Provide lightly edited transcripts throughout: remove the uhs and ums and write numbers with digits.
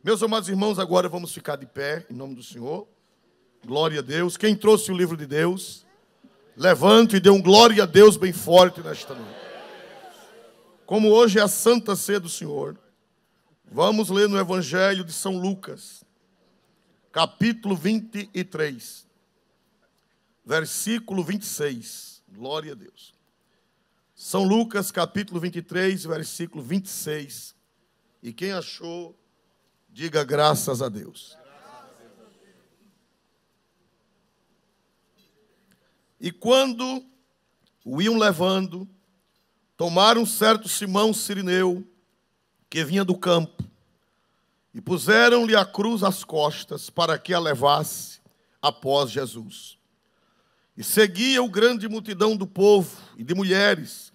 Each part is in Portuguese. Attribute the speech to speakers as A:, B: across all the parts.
A: Meus amados irmãos, agora vamos ficar de pé, em nome do Senhor. Glória a Deus. Quem trouxe o livro de Deus, levante e dê um glória a Deus bem forte nesta noite. Como hoje é a Santa Ceia do Senhor, vamos ler no Evangelho de São Lucas, capítulo 23, versículo 26. Glória a Deus. São Lucas, capítulo 23, versículo 26. E quem achou, diga graças a Deus. E quando o iam levando, tomaram certo Simão Cirineu, que vinha do campo, e puseram-lhe a cruz às costas, para que a levasse após Jesus. E seguia o grande multidão do povo e de mulheres,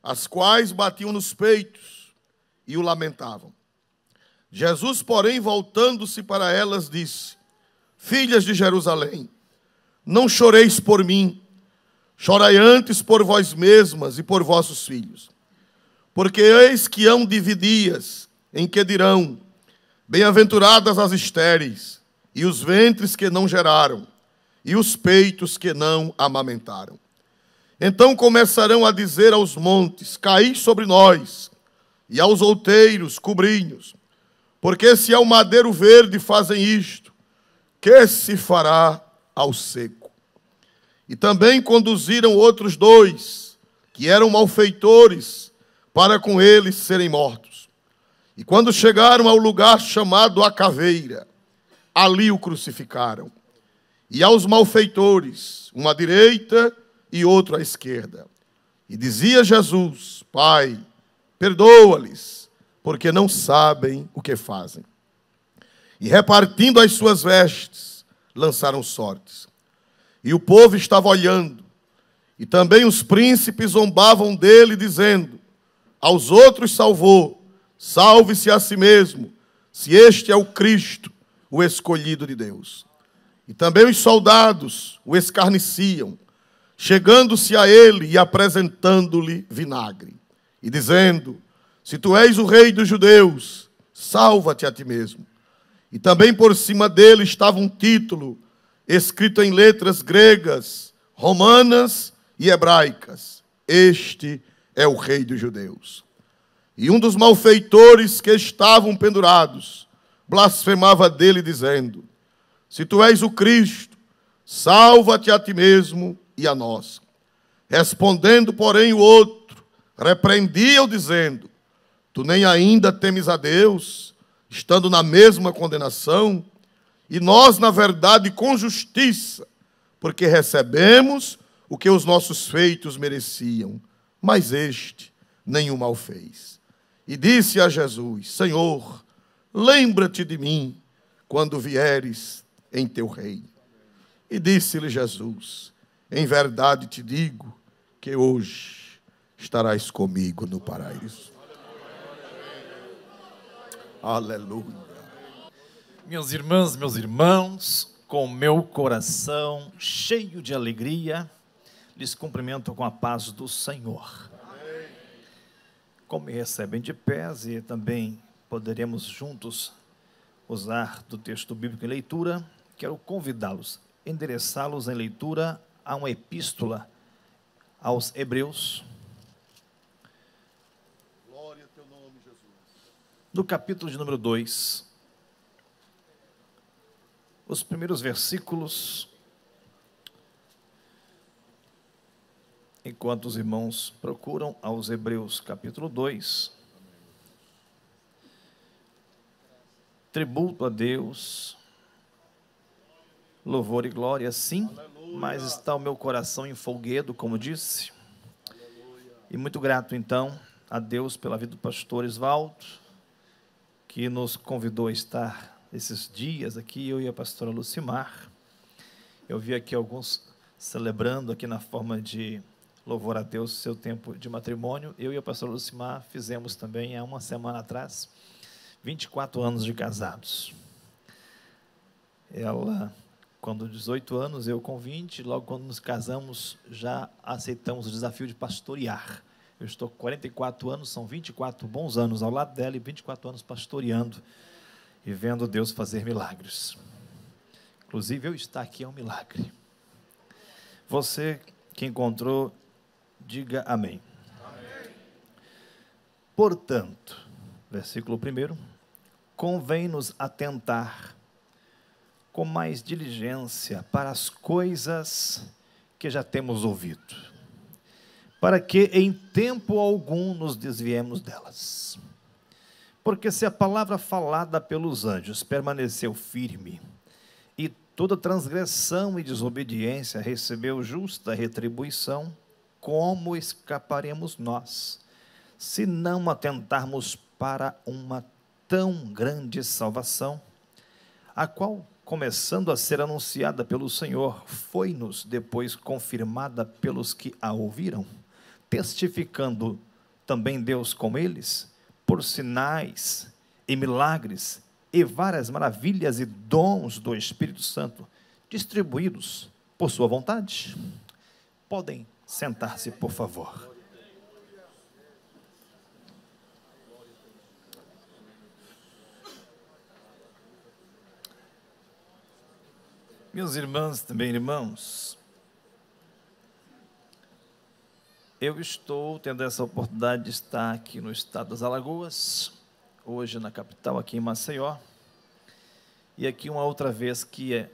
A: as quais batiam nos peitos e o lamentavam. Jesus, porém, voltando-se para elas, disse: Filhas de Jerusalém, não choreis por mim, chorai antes por vós mesmas e por vossos filhos. Porque eis que hão de vir dias em que dirão: Bem-aventuradas as estéreis, e os ventres que não geraram, e os peitos que não amamentaram. Então começarão a dizer aos montes: Caí sobre nós, e aos outeiros, cobri-nos. Porque se ao madeiro verde fazem isto, que se fará ao seco? E também conduziram outros dois, que eram malfeitores, para com eles serem mortos. E quando chegaram ao lugar chamado a Caveira, ali o crucificaram. E aos malfeitores, um à direita e outro à esquerda. E dizia Jesus: Pai, perdoa-lhes, porque não sabem o que fazem. E repartindo as suas vestes, lançaram sortes. E o povo estava olhando, e também os príncipes zombavam dele, dizendo: Aos outros salvou, salve-se a si mesmo, se este é o Cristo, o escolhido de Deus. E também os soldados o escarneciam, chegando-se a ele e apresentando-lhe vinagre, e dizendo: Se tu és o rei dos judeus, salva-te a ti mesmo. E também por cima dele estava um título, escrito em letras gregas, romanas e hebraicas: Este é o rei dos judeus. E um dos malfeitores que estavam pendurados blasfemava dele, dizendo: Se tu és o Cristo, salva-te a ti mesmo e a nós. Respondendo, porém, o outro repreendia-o, dizendo: Tu nem ainda temes a Deus, estando na mesma condenação? E nós, na verdade, com justiça, porque recebemos o que os nossos feitos mereciam, mas este nenhum mal fez. E disse a Jesus: Senhor, lembra-te de mim quando vieres em teu reino. E disse-lhe Jesus: Em verdade te digo que hoje estarás comigo no paraíso. Aleluia.
B: Minhas irmãs, meus irmãos, com meu coração cheio de alegria, lhes cumprimento com a paz do Senhor. Amém. Como me recebem de pés e também poderemos juntos usar do texto bíblico em leitura, quero convidá-los, endereçá-los em leitura a uma epístola aos Hebreus.
A: Glória a teu nome, Jesus.
B: No capítulo de número 2, os primeiros versículos, enquanto os irmãos procuram aos Hebreus capítulo 2, tributo a Deus, louvor e glória, sim, aleluia. Mas está o meu coração em folguedo, como disse, aleluia. E muito grato então a Deus pela vida do pastor Isvaldo, que nos convidou a estar esses dias aqui, eu e a pastora Lucimar. Eu vi aqui alguns celebrando aqui na forma de louvor a Deus seu tempo de matrimônio. Eu e a pastora Lucimar fizemos também há uma semana atrás 24 anos de casados. Ela, quando 18 anos, eu com 20, logo quando nos casamos, já aceitamos o desafio de pastorear. Eu estou com 44 anos, são 24 bons anos ao lado dela e 24 anos pastoreando. e vendo Deus fazer milagres. Inclusive, eu estar aqui é um milagre. Você que encontrou, diga amém. Amém. Portanto, versículo 1, convém-nos atentar com mais diligência para as coisas que já temos ouvido, para que em tempo algum nos desviemos delas. Porque se a palavra falada pelos anjos permaneceu firme, e toda transgressão e desobediência recebeu justa retribuição, como escaparemos nós, se não atentarmos para uma tão grande salvação, a qual, começando a ser anunciada pelo Senhor, foi-nos depois confirmada pelos que a ouviram, testificando também Deus com eles, por sinais e milagres e várias maravilhas e dons do Espírito Santo, distribuídos por sua vontade. Podem sentar-se, por favor. Meus irmãos, também irmãos, eu estou tendo essa oportunidade de estar aqui no estado das Alagoas, hoje na capital, aqui em Maceió, e aqui uma outra vez que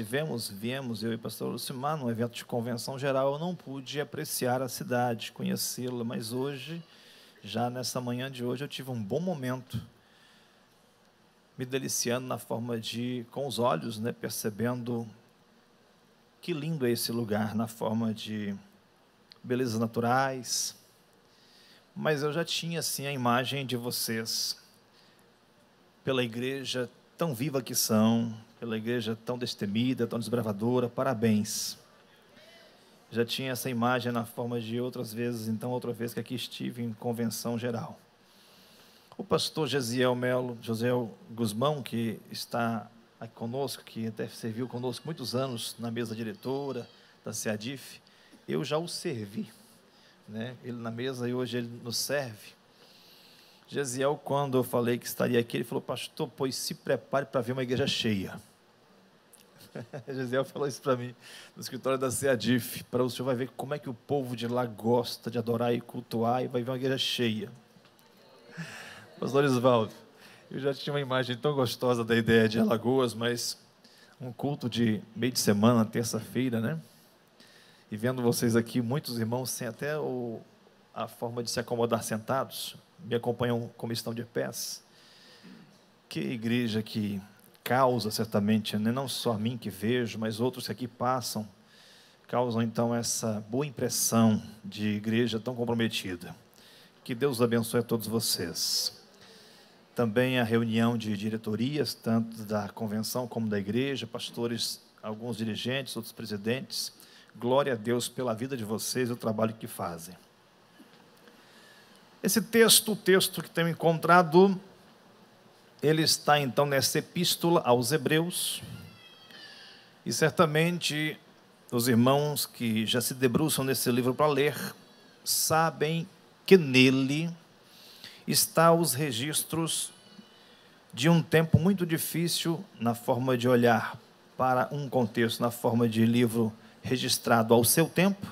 B: viemos, eu e o pastor Lucimar, num evento de convenção geral, eu não pude apreciar a cidade, conhecê-la, mas hoje, já nessa manhã de hoje, eu tive um bom momento, me deliciando na forma de, com os olhos, né, percebendo que lindo é esse lugar, na forma de belezas naturais, mas eu já tinha, assim, a imagem de vocês, pela igreja tão viva que são, pela igreja tão destemida, tão desbravadora, parabéns. Já tinha essa imagem na forma de outras vezes, então, outra vez que aqui estive em convenção geral. O pastor Gesiel Guzmão, que está aqui conosco, que até serviu conosco muitos anos na mesa diretora da SEADIF, eu já o servi, né? Ele na mesa e hoje ele nos serve. Gesiel, quando eu falei que estaria aqui, ele falou: pastor, pois se prepare para ver uma igreja cheia. Gesiel falou isso para mim, no escritório da SEADIF, para o senhor vai ver como é que o povo de lá gosta de adorar e cultuar, e vai ver uma igreja cheia. Pastor Isvaldo, eu já tinha uma imagem tão gostosa da ideia de Alagoas, mas um culto de meio de semana, terça-feira, né? E vendo vocês aqui, muitos irmãos sem até a forma de se acomodar sentados, me acompanham como estão de pés. Que igreja que causa, certamente, né? Não só a mim que vejo, mas outros que aqui passam, causam então essa boa impressão de igreja tão comprometida. Que Deus abençoe a todos vocês. Também a reunião de diretorias, tanto da convenção como da igreja, pastores, alguns dirigentes, outros presidentes. Glória a Deus pela vida de vocês e o trabalho que fazem. Esse texto, o texto que tenho encontrado, ele está então nessa epístola aos Hebreus, e certamente os irmãos que já se debruçam nesse livro para ler, sabem que nele está os registros de um tempo muito difícil na forma de olhar para um contexto, na forma de livro registrado ao seu tempo,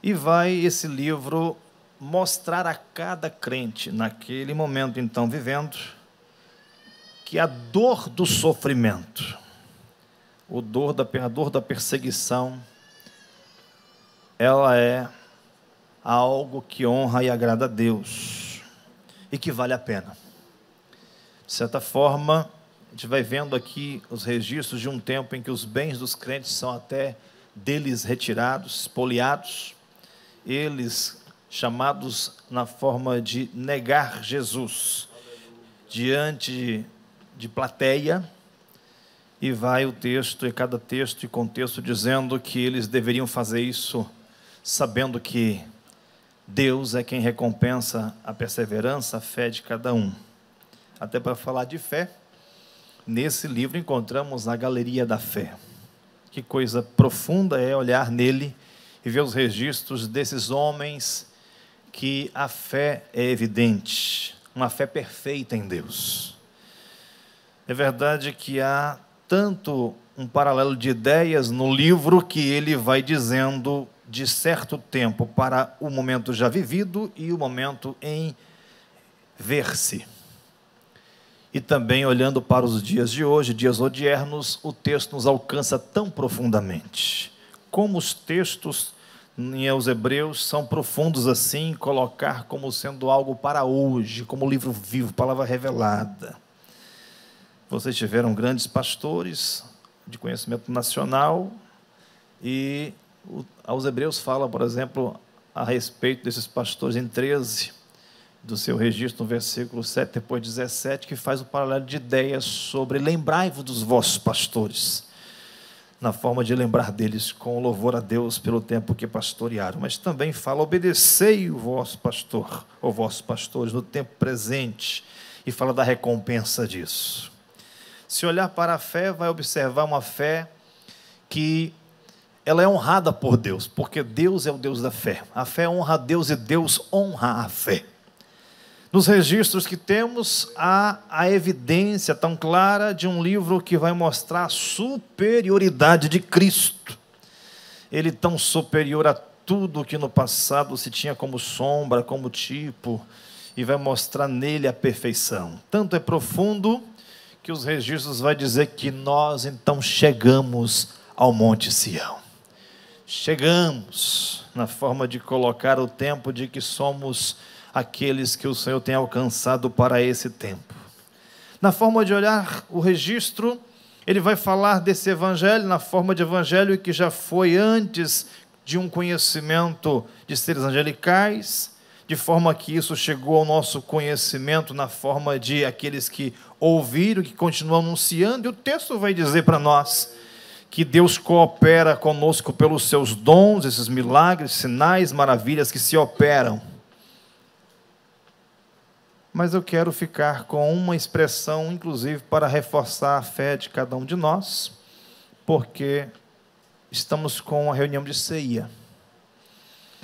B: e vai esse livro mostrar a cada crente, naquele momento então vivendo, que a dor do sofrimento, a dor da perseguição, ela é algo que honra e agrada a Deus, e que vale a pena. De certa forma, a gente vai vendo aqui os registros de um tempo em que os bens dos crentes são até deles retirados, espoliados, eles chamados na forma de negar Jesus diante de plateia, e vai o texto, e cada texto e contexto dizendo que eles deveriam fazer isso sabendo que Deus é quem recompensa a perseverança, a fé de cada um. Até para falar de fé, nesse livro encontramos a galeria da fé. Que coisa profunda é olhar nele e ver os registros desses homens que a fé é evidente, uma fé perfeita em Deus. É verdade que há tanto um paralelo de ideias no livro que ele vai dizendo de certo tempo para o momento já vivido e o momento em ver-se. E também olhando para os dias de hoje, dias odiernos, o texto nos alcança tão profundamente. Como os textos aos Hebreus são profundos assim, colocar como sendo algo para hoje, como livro vivo, palavra revelada. Vocês tiveram grandes pastores de conhecimento nacional e aos Hebreus fala, por exemplo, a respeito desses pastores em 13, do seu registro, no versículo 7, depois 17, que faz o paralelo de ideias sobre lembrai-vos dos vossos pastores, na forma de lembrar deles com louvor a Deus pelo tempo que pastorearam, mas também fala, obedecei o vosso pastor, ou vossos pastores, no tempo presente, e fala da recompensa disso. Se olhar para a fé, vai observar uma fé que ela é honrada por Deus, porque Deus é o Deus da fé. A fé honra a Deus e Deus honra a fé. Nos registros que temos, há a evidência tão clara de um livro que vai mostrar a superioridade de Cristo. Ele tão superior a tudo que no passado se tinha como sombra, como tipo, e vai mostrar nele a perfeição. Tanto é profundo que os registros vai dizer que nós então chegamos ao Monte Sião. Chegamos na forma de colocar o tempo de que somos aqueles que o Senhor tem alcançado para esse tempo. Na forma de olhar o registro, ele vai falar desse evangelho, na forma de evangelho que já foi antes de um conhecimento de seres angelicais, de forma que isso chegou ao nosso conhecimento na forma de aqueles que ouviram, que continuam anunciando, e o texto vai dizer para nós que Deus coopera conosco pelos seus dons, esses milagres, sinais, maravilhas que se operam. Mas eu quero ficar com uma expressão, inclusive, para reforçar a fé de cada um de nós, porque estamos com a reunião de ceia.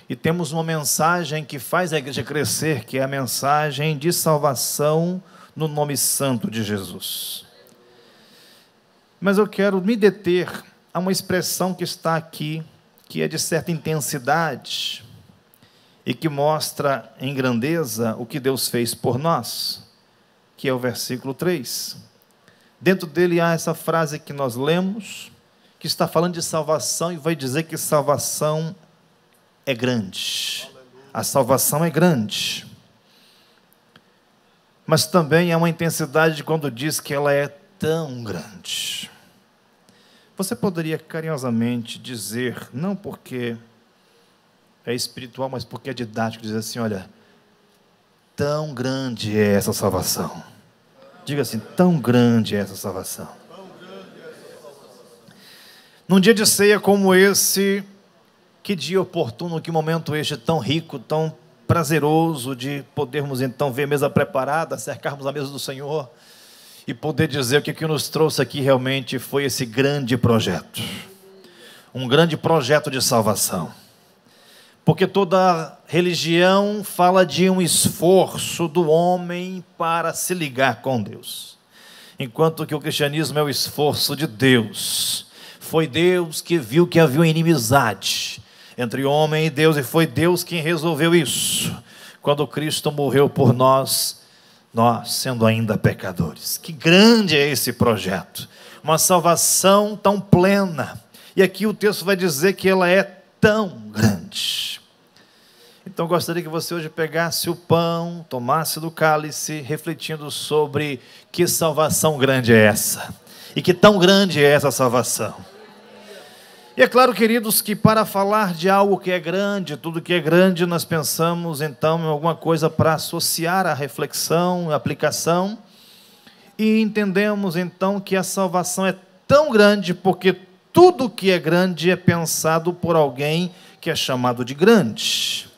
B: E temos uma mensagem que faz a igreja crescer, que é a mensagem de salvação no nome santo de Jesus. Mas eu quero me deter a uma expressão que está aqui, que é de certa intensidade, e que mostra em grandeza o que Deus fez por nós, que é o versículo 3. Dentro dele há essa frase que nós lemos, que está falando de salvação, e vai dizer que salvação é grande. A salvação é grande. Mas também há uma intensidade quando diz que ela é tão grande. Você poderia carinhosamente dizer, não porque é espiritual, mas porque é didático, dizer assim, olha, tão grande é essa salvação. Diga assim, tão grande é essa salvação. Num dia de ceia como esse, que dia oportuno, que momento este tão rico, tão prazeroso de podermos então ver a mesa preparada, cercarmos a mesa do Senhor e poder dizer que o que nos trouxe aqui realmente foi esse grande projeto. Um grande projeto de salvação. Porque toda religião fala de um esforço do homem para se ligar com Deus. Enquanto que o cristianismo é o esforço de Deus. Foi Deus que viu que havia uma inimizade entre homem e Deus, e foi Deus quem resolveu isso. Quando Cristo morreu por nós, nós sendo ainda pecadores. Que grande é esse projeto. Uma salvação tão plena. E aqui o texto vai dizer que ela é tão grande. Então gostaria que você hoje pegasse o pão, tomasse do cálice, refletindo sobre que salvação grande é essa. E que tão grande é essa salvação. E é claro, queridos, que para falar de algo que é grande, tudo que é grande, nós pensamos então em alguma coisa para associar a reflexão, a aplicação. E entendemos então que a salvação é tão grande porque tudo que é grande é pensado por alguém que é chamado de grande.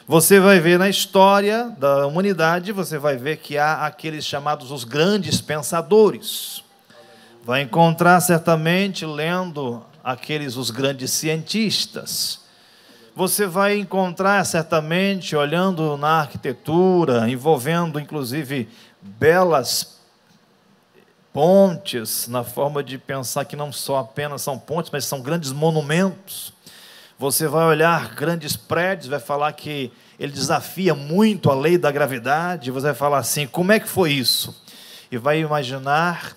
B: Você vai ver na história da humanidade, você vai ver que há aqueles chamados os grandes pensadores. Vai encontrar certamente, lendo aqueles os grandes cientistas. Você vai encontrar certamente, olhando na arquitetura, envolvendo inclusive belas pontes, na forma de pensar que não só apenas são pontes, mas são grandes monumentos. Você vai olhar grandes prédios, vai falar que ele desafia muito a lei da gravidade, você vai falar assim, como é que foi isso? E vai imaginar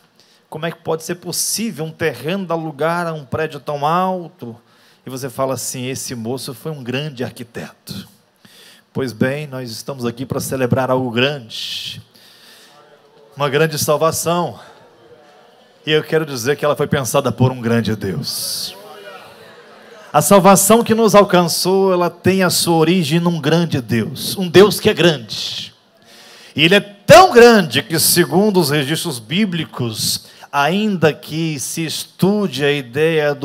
B: como é que pode ser possível um terreno dar lugar a um prédio tão alto, e você fala assim, esse moço foi um grande arquiteto. Pois bem, nós estamos aqui para celebrar algo grande, uma grande salvação, e eu quero dizer que ela foi pensada por um grande Deus. A salvação que nos alcançou, ela tem a sua origem num grande Deus, um Deus que é grande. E ele é tão grande que, segundo os registros bíblicos, ainda que se estude a ideia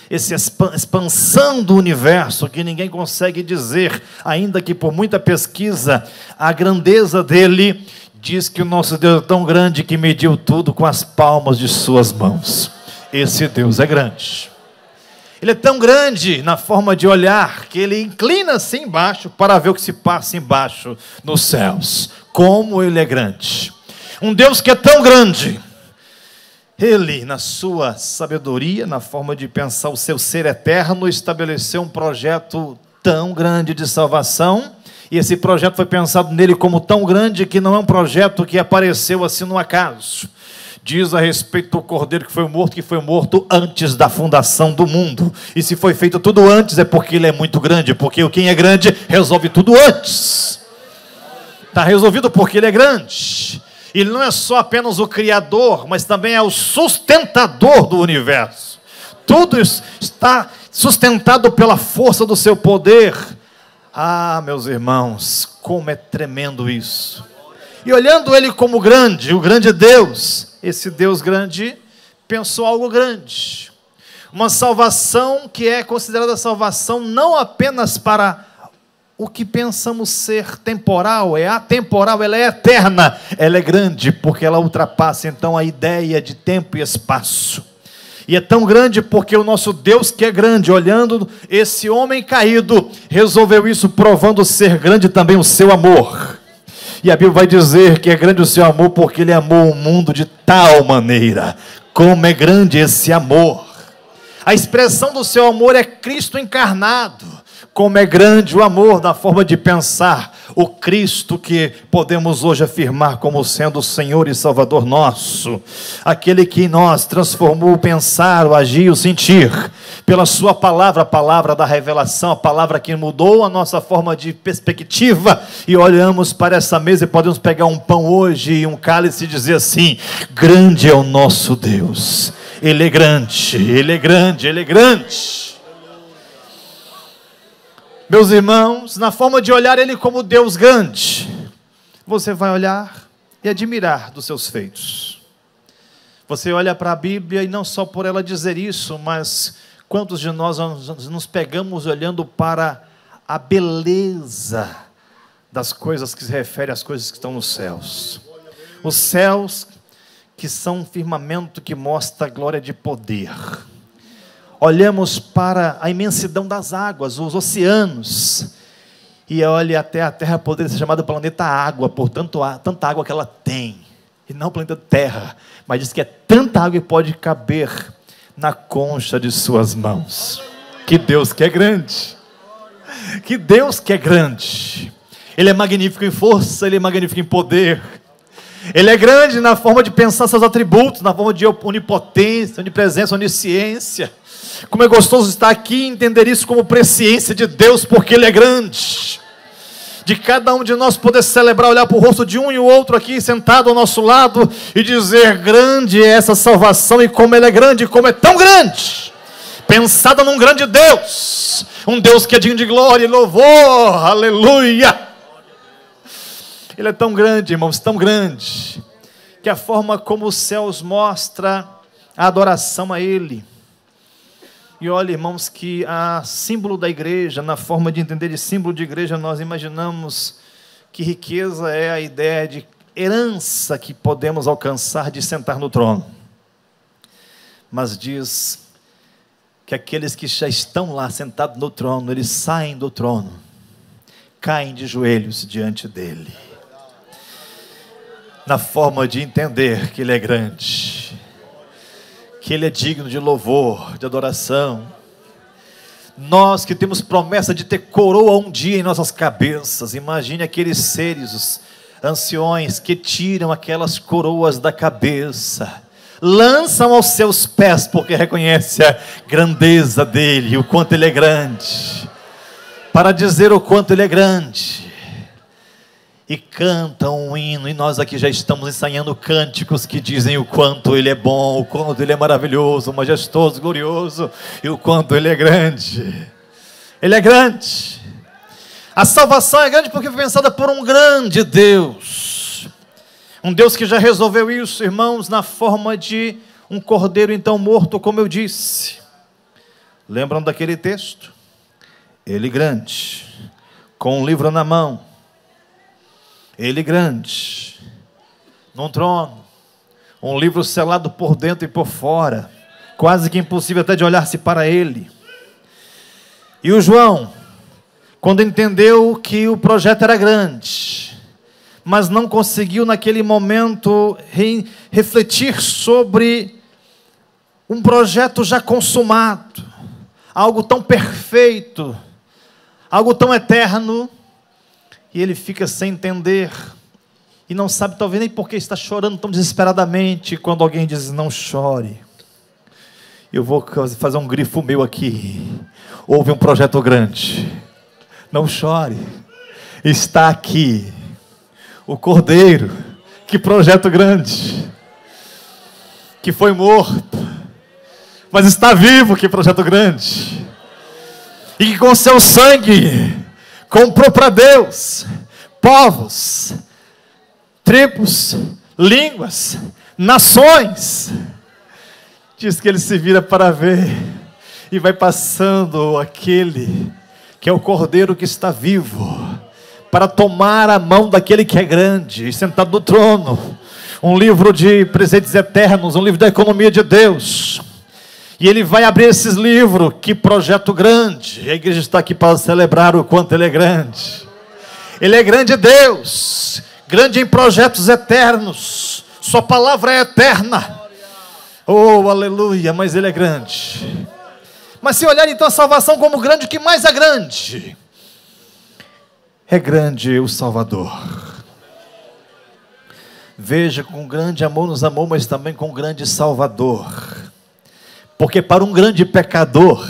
B: essa expansão do universo, que ninguém consegue dizer, ainda que por muita pesquisa, a grandeza dele, diz que o nosso Deus é tão grande que mediu tudo com as palmas de suas mãos. Esse Deus é grande. Ele é tão grande na forma de olhar, que ele inclina-se embaixo para ver o que se passa embaixo nos céus. Como ele é grande. Um Deus que é tão grande. Ele, na sua sabedoria, na forma de pensar o seu ser eterno, estabeleceu um projeto tão grande de salvação. E esse projeto foi pensado nele como tão grande que não é um projeto que apareceu assim no acaso. Diz a respeito do Cordeiro que foi morto antes da fundação do mundo. E se foi feito tudo antes, é porque ele é muito grande. Porque quem é grande resolve tudo antes. Está resolvido porque ele é grande. Ele não é só apenas o Criador, mas também é o sustentador do universo. Tudo está sustentado pela força do seu poder. Ah, meus irmãos, como é tremendo isso. E olhando ele como grande, o grande Deus, esse Deus grande pensou algo grande. Uma salvação que é considerada salvação não apenas para o que pensamos ser temporal, é atemporal, ela é eterna, ela é grande, porque ela ultrapassa então a ideia de tempo e espaço. E é tão grande porque o nosso Deus que é grande, olhando esse homem caído, resolveu isso provando ser grande também o seu amor. E a Bíblia vai dizer que é grande o seu amor porque ele amou o mundo de tal maneira. Como é grande esse amor. A expressão do seu amor é Cristo encarnado. Como é grande o amor na forma de pensar o Cristo que podemos hoje afirmar como sendo o Senhor e Salvador nosso. Aquele que em nós transformou o pensar, o agir, o sentir. Pela sua palavra, a palavra da revelação, a palavra que mudou a nossa forma de perspectiva. E olhamos para essa mesa e podemos pegar um pão hoje e um cálice e dizer assim, grande é o nosso Deus. Ele é grande, Ele é grande, Ele é grande. Meus irmãos, na forma de olhar Ele como Deus grande, você vai olhar e admirar dos seus feitos. Você olha para a Bíblia e não só por ela dizer isso, mas quantos de nós nos pegamos olhando para a beleza das coisas que se referem às coisas que estão nos céus. Os céus que são um firmamento que mostra a glória de poder. Olhamos para a imensidão das águas, os oceanos, e olha até a Terra poderia ser chamada planeta água, por tanta água que ela tem, e não planeta Terra, mas diz que é tanta água que pode caber na concha de suas mãos. Que Deus que é grande, que Deus que é grande, Ele é magnífico em força, Ele é magnífico em poder, Ele é grande na forma de pensar seus atributos, na forma de onipotência, onipresença, onisciência. Como é gostoso estar aqui e entender isso como presciência de Deus, porque Ele é grande. De cada um de nós poder celebrar, olhar para o rosto de um e o outro aqui, sentado ao nosso lado, e dizer, grande é essa salvação, e como Ele é grande, e como é tão grande. Pensada num grande Deus, um Deus que é digno de glória e louvor, aleluia. Ele é tão grande, irmãos, tão grande, que a forma como os céus mostra a adoração a Ele. E olha, irmãos, que a símbolo da igreja, na forma de entender de símbolo de igreja, nós imaginamos que riqueza é a ideia de herança que podemos alcançar de sentar no trono. Mas diz que aqueles que já estão lá sentados no trono, eles saem do trono, caem de joelhos diante dele. na forma de entender que Ele é grande, que Ele é digno de louvor, de adoração. Nós que temos promessa de ter coroa um dia em nossas cabeças, imagine aqueles seres, os anciões, que tiram aquelas coroas da cabeça, lançam aos seus pés, porque reconhece a grandeza dele, o quanto Ele é grande, para dizer o quanto Ele é grande, e cantam um hino. E nós aqui já estamos ensaiando cânticos que dizem o quanto Ele é bom, o quanto Ele é maravilhoso, majestoso, glorioso, e o quanto Ele é grande. Ele é grande. A salvação é grande porque foi pensada por um grande Deus, um Deus que já resolveu isso, irmãos, na forma de um cordeiro então morto, como eu disse. Lembram daquele texto? Ele grande, com um livro na mão. Ele grande, num trono, um livro selado por dentro e por fora, quase que impossível até de olhar-se para ele. E o João, quando entendeu que o projeto era grande, mas não conseguiu naquele momento refletir sobre um projeto já consumado, algo tão perfeito, algo tão eterno, e ele fica sem entender, e não sabe talvez nem por que está chorando tão desesperadamente, quando alguém diz: não chore. Eu vou fazer um grifo meu aqui. Houve um projeto grande. Não chore. Está aqui o Cordeiro. Que projeto grande. Que foi morto, mas está vivo. Que projeto grande. E que com seu sangue comprou para Deus povos, tribos, línguas, nações. Diz que ele se vira para ver, e vai passando aquele que é o Cordeiro que está vivo, para tomar a mão daquele que é grande, sentado no trono, um livro de presentes eternos, um livro da economia de Deus. E ele vai abrir esses livros. Que projeto grande. A igreja está aqui para celebrar o quanto Ele é grande. Ele é grande Deus, grande em projetos eternos. Sua palavra é eterna. Oh, aleluia, mas Ele é grande. Mas se olhar então a salvação como grande, o que mais é grande? É grande o Salvador. Veja, com grande amor nos amou, mas também com grande Salvador. Porque para um grande pecador,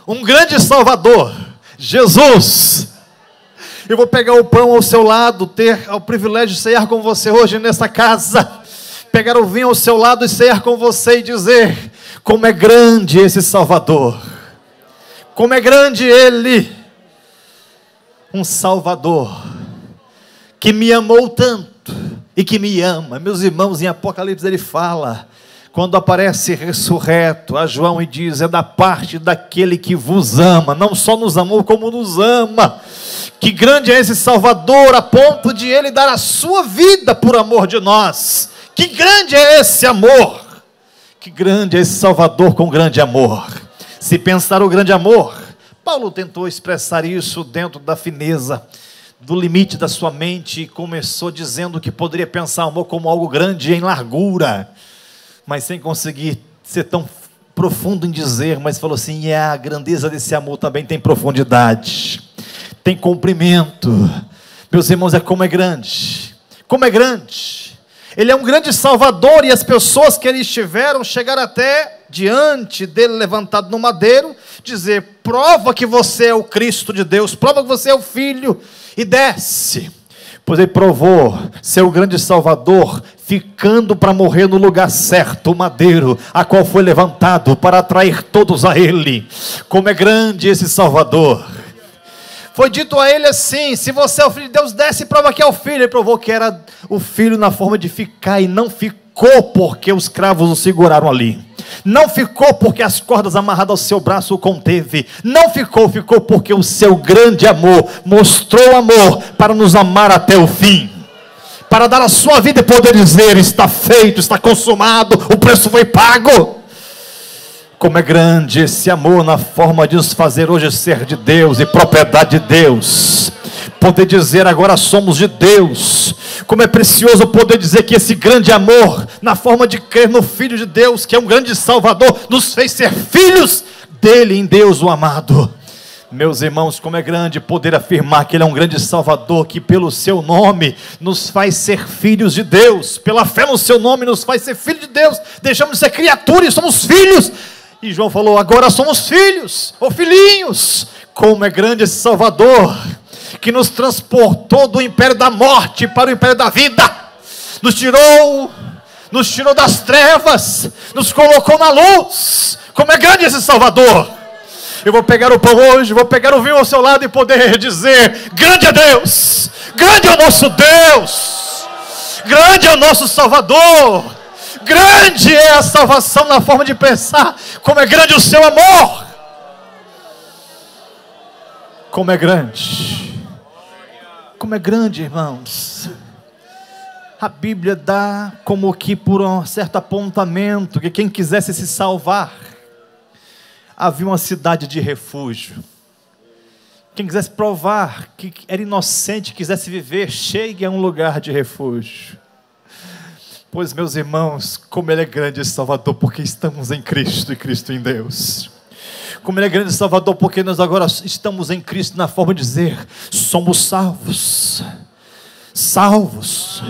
B: um grande Salvador, Jesus. Eu vou pegar o pão ao seu lado, ter o privilégio de cear com você hoje nessa casa, pegar o vinho ao seu lado e cear com você e dizer: como é grande esse Salvador, como é grande Ele, um Salvador, que me amou tanto, e que me ama. Meus irmãos, em Apocalipse ele fala, quando aparece ressurreto a João e diz: é da parte daquele que vos ama, não só nos amou como nos ama. Que grande é esse Salvador, a ponto de Ele dar a sua vida por amor de nós. Que grande é esse amor, que grande é esse Salvador com grande amor. Se pensar o grande amor, Paulo tentou expressar isso dentro da fineza, do limite da sua mente, e começou dizendo que poderia pensar o amor como algo grande em largura, mas sem conseguir ser tão profundo em dizer, mas falou assim: e a grandeza desse amor também tem profundidade, tem comprimento. Meus irmãos, é como é grande, como é grande. Ele é um grande Salvador, e as pessoas que ali estiveram chegaram até diante dele levantado no madeiro, dizer: prova que você é o Cristo de Deus, prova que você é o Filho, e desce. Pois ele provou ser o grande Salvador, ficando para morrer no lugar certo, o madeiro, a qual foi levantado para atrair todos a ele. Como é grande esse Salvador. Foi dito a ele assim: se você é o Filho de Deus, desce e prova que é o Filho. Ele provou que era o Filho na forma de ficar, e não ficou porque os cravos o seguraram ali, não ficou porque as cordas amarradas ao seu braço o conteve, não ficou, ficou porque o seu grande amor mostrou amor para nos amar até o fim, para dar a sua vida e poder dizer: está feito, está consumado, o preço foi pago. Como é grande esse amor na forma de nos fazer hoje ser de Deus e propriedade de Deus. poder dizer agora somos de Deus. Como é precioso poder dizer que esse grande amor, na forma de crer no Filho de Deus, que é um grande Salvador, nos fez ser filhos dele em Deus o amado. Meus irmãos, como é grande poder afirmar que Ele é um grande Salvador, que pelo seu nome nos faz ser filhos de Deus, pela fé no seu nome nos faz ser filhos de Deus, deixamos de ser criaturas e somos filhos. E João falou, agora somos filhos, ou filhinhos. Como é grande esse Salvador, que nos transportou do império da morte para o império da vida, nos tirou das trevas, nos colocou na luz. Como é grande esse Salvador. Eu vou pegar o pão hoje, vou pegar o vinho ao seu lado e poder dizer, grande é Deus, grande é o nosso Deus, grande é o nosso Salvador, grande é a salvação na forma de pensar, como é grande o seu amor, como é grande, irmãos. A Bíblia dá como que por um certo apontamento, que quem quisesse se salvar, havia uma cidade de refúgio. Quem quisesse provar que era inocente, quisesse viver, chegue a um lugar de refúgio. Pois, meus irmãos, como Ele é grande esse Salvador, porque estamos em Cristo e Cristo em Deus. Como Ele é grande esse Salvador, porque nós agora estamos em Cristo, na forma de dizer, somos salvos. Salvos.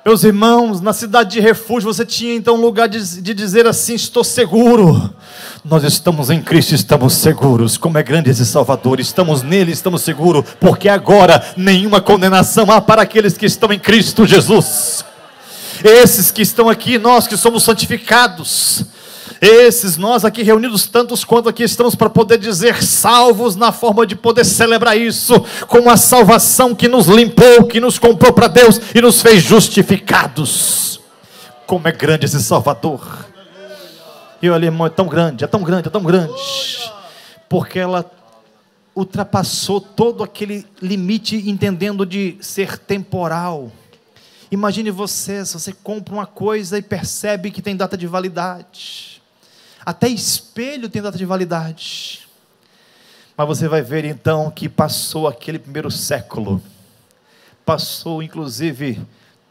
B: Meus irmãos, na cidade de refúgio você tinha então um lugar de dizer assim, estou seguro. Nós estamos em Cristo, estamos seguros. Como é grande esse Salvador, estamos nele, estamos seguros, porque agora nenhuma condenação há para aqueles que estão em Cristo Jesus. Esses que estão aqui, nós que somos santificados, esses nós aqui reunidos, tantos quanto aqui estamos, para poder dizer salvos, na forma de poder celebrar isso, com a salvação que nos limpou, que nos comprou para Deus e nos fez justificados. Como é grande esse Salvador. E olha, irmão, é tão grande, porque ela ultrapassou todo aquele limite, entendendo de ser temporal. Imagine você, se você compra uma coisa e percebe que tem data de validade, até espelho tem data de validade, mas você vai ver então que passou aquele primeiro século, passou inclusive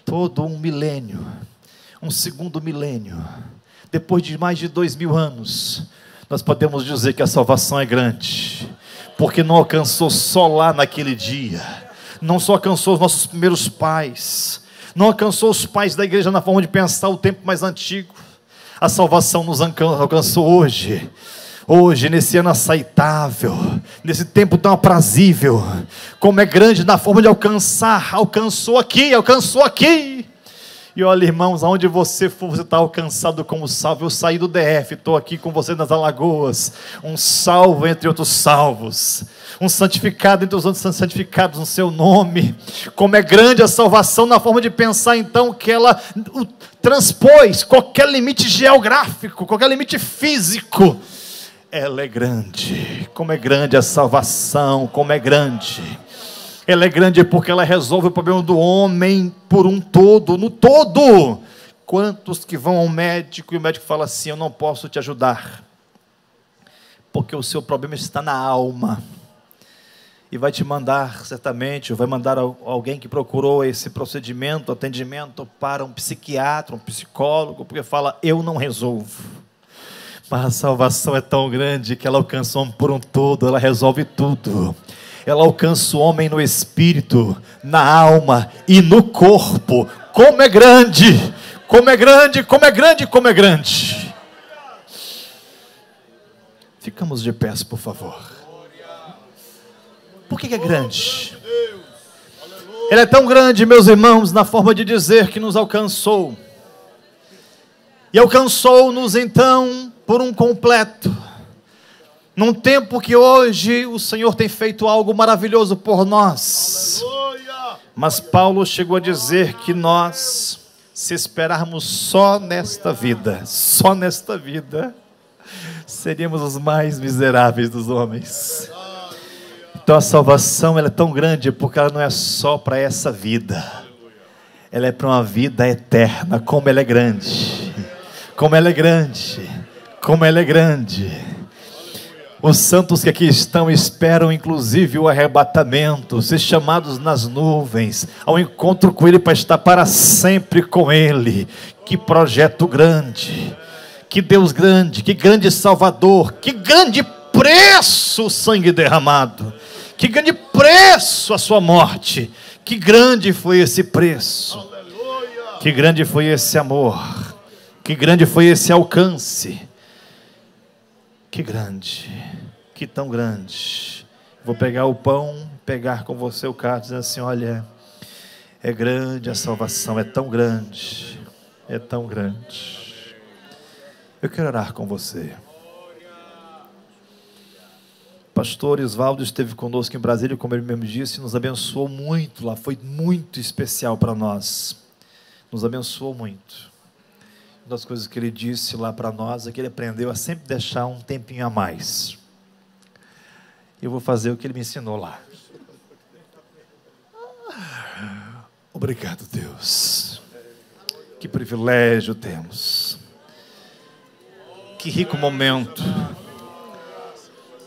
B: todo um milênio, um segundo milênio, depois de mais de 2000 anos, nós podemos dizer que a salvação é grande, porque não alcançou só lá naquele dia, não só alcançou os nossos primeiros pais, não alcançou os pais da igreja na forma de pensar o tempo mais antigo, a salvação nos alcançou hoje, nesse ano aceitável, nesse tempo tão aprazível. Como é grande na forma de alcançar, alcançou aqui, e olha, irmãos, aonde você for, você está alcançado como salvo. Eu saí do DF, estou aqui com você nas Alagoas, um salvo entre outros salvos, um santificado entre os outros santificados no seu nome. Como é grande a salvação na forma de pensar então que ela transpôs qualquer limite geográfico, qualquer limite físico. Ela é grande. Como é grande a salvação, como é grande. Ela é grande porque ela resolve o problema do homem por um todo, no todo. Quantos que vão ao médico e o médico fala assim, eu não posso te ajudar, porque o seu problema está na alma. E vai te mandar, certamente, ou vai mandar alguém que procurou esse procedimento, atendimento para um psiquiatra, um psicólogo, porque fala, eu não resolvo. Mas a salvação é tão grande que ela alcança o homem por um todo, ela resolve tudo. Ela alcança o homem no espírito, na alma e no corpo. Como é grande, como é grande, como é grande, como é grande. Ficamos de pé, por favor. Por que é grande? Ela é tão grande, meus irmãos, na forma de dizer que nos alcançou. E alcançou-nos então por um completo. Num tempo que hoje o Senhor tem feito algo maravilhoso por nós. Mas Paulo chegou a dizer que nós, se esperarmos só nesta vida, seríamos os mais miseráveis dos homens. Então a salvação ela é tão grande porque ela não é só para essa vida. Ela é para uma vida eterna. Como ela é grande. Como ela é grande. Como ela é grande. Os santos que aqui estão esperam inclusive o arrebatamento, ser chamados nas nuvens, ao encontro com Ele para estar para sempre com Ele. Que projeto grande, que Deus grande, que grande Salvador, que grande preço o sangue derramado, que grande preço a sua morte, que grande foi esse preço, que grande foi esse amor, que grande foi esse alcance. Que grande, que tão grande. Vou pegar o pão, pegar com você o cálice, dizer assim: olha, é grande a salvação, é tão grande, é tão grande. Eu quero orar com você. O pastor Isvaldo esteve conosco em Brasília, como ele mesmo disse, nos abençoou muito lá, foi muito especial para nós, nos abençoou muito. Uma das coisas que ele disse lá para nós é que ele aprendeu a sempre deixar um tempinho a mais. Eu vou fazer o que ele me ensinou lá. Obrigado, Deus. Que privilégio temos. Que rico momento.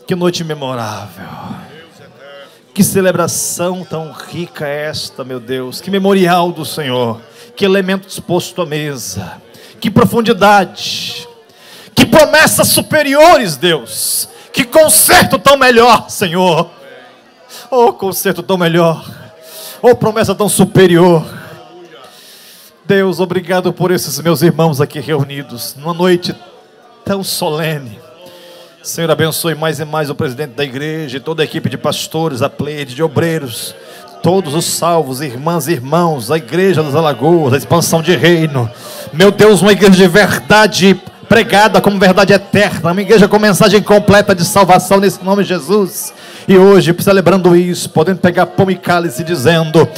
B: Que noite memorável. Que celebração tão rica esta, meu Deus. Que memorial do Senhor. Que elemento disposto à mesa. Que profundidade, que promessas superiores, Deus, que concerto tão melhor, Senhor, oh concerto tão melhor, oh promessa tão superior. Deus, obrigado por esses meus irmãos aqui reunidos, numa noite tão solene. Senhor, abençoe mais e mais o presidente da igreja, e toda a equipe de pastores, a pleide de obreiros, todos os salvos, irmãs e irmãos, a igreja das Alagoas, a expansão de reino. Meu Deus, uma igreja de verdade pregada como verdade eterna, uma igreja com mensagem completa de salvação nesse nome de Jesus. E hoje, celebrando isso, podendo pegar pão e cálice, dizendo,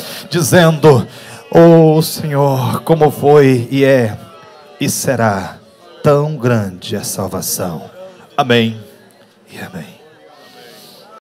B: oh Senhor, como foi e é e será tão grande a salvação. Amém e amém.